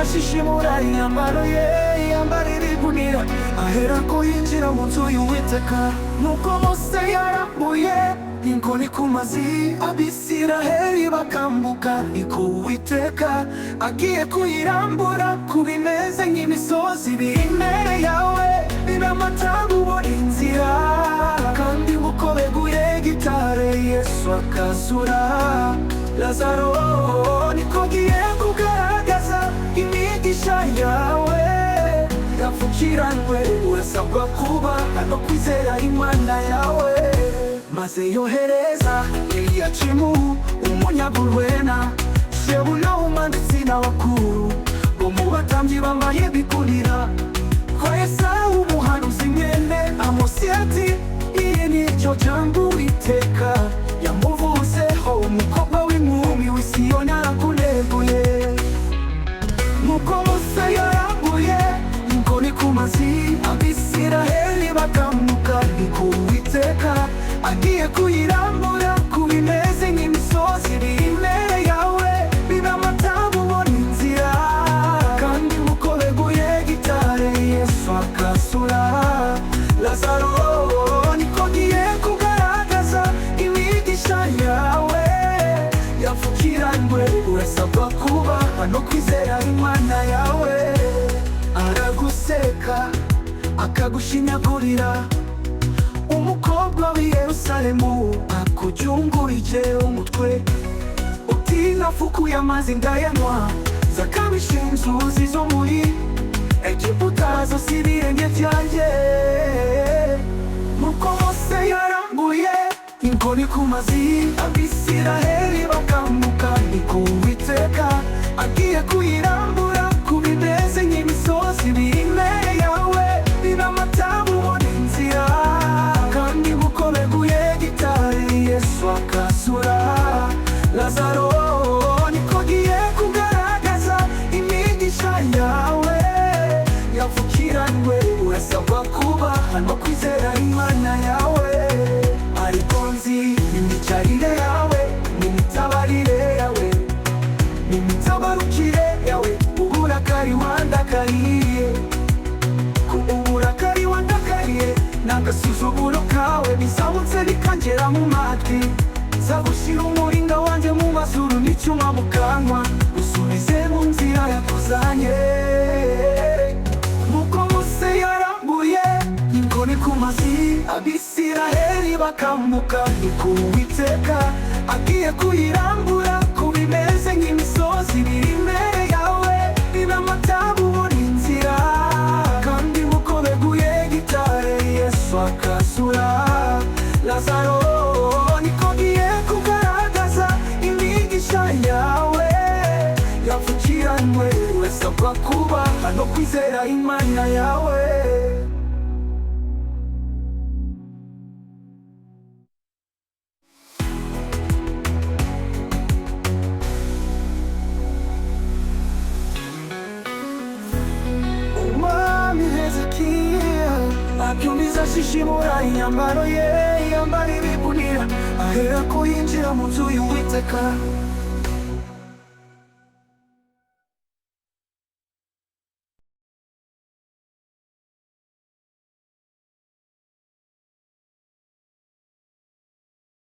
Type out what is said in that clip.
ashishimura imyambaro ye, yambarira igunira, aherako yinjira mu nzu y'Uwiteka. Nuko Mose yarambuye inkoni ku mazi, Abisiraheli bakambuka, niko Uwiteka agiye kuyirambura ku bimeze nk'imisozi biri imbere yawe, biramataga ubona inzira, kandi uko beguye gitare Yesu akazura Lazaro. Niko giye kugaragaza imigisha yawe yapfukiranwe, urasabwa kuba no kwizera Imana yawe. Maze yohereza Eliyakimu umunyabulwena, Shebuna ndetse n'abakuru bo mu batambyi bambaye bigunira, ko Esawu umuhanuzi mwene Amosi ati, iyi ni cyo jambo Uwiteka yamuvuzeho, umukobwa w'inkumi w'i Siyoni arakuneguye. Nuko Mose yarambuye inkoni ku mazi, Abisiraheli bakambuka, niko Uwiteka agiye kuyirambura ku bimeze nk'imisozi biri imbere yawe, biramataga ubona inzira, kandi uko beguye gitare Yesu akazura Lazaro. Niko giye kugaragaza imigisha yawe yapfukiranwe, urasabwa kuba no kwizera Imana yawe. Araguseka akagushinyagurira, umukobwa w'i Yerusalemu akujungurije umutwe, uti nafukuye amazi ndayanywa, zakabisha inzuzi zo muri Egiputa zose ibirenge byanjye. Nuko Mose yarambuye inkoni ku mazi, Abisiraheli bakambuka, niko Uwiteka agiye kuyirambura ku bimeze nk'imisozi biri imbere yawe, biramataga ubona inzira, kandi uko beguye gitare Yesu akazura Lazaro. Niko giye kugaragaza imigisha yawe yapfukiranwe, urasabwa kuba no kwizera Imana yawe. Ariko nzi imicarire yawe n'imitabarire yawe, n'imitabarukire yawe, uburakari wandakariye, ku uburakari wandakariye n'agasuzuguro kawe bizabutse bikangera mu matwi, nzagushyira umuringa wanjye mu mazuru n'icyuma mu kanwa, usubize mu nzira yakuzanye. Nuko Mose yarambuye inkoni ku mazi, Abisiraheli bakambuka, niko Uwiteka agiye kuyirambura ku bimeze nk'imisozi biri imbere yawe, biramataga ubona inzira, kandi uko beguye gitare Yesu akazura Lazaro. Niko giye kugaragaza imigisha yawe yapfukiranwe, urasabwa kuba no kwizera Imana yawe. Umwami Hezekiya abyumviza ashishimura imyambaro ye, yambarira igunira, aherako yinjira mu nzu y'Uwiteka.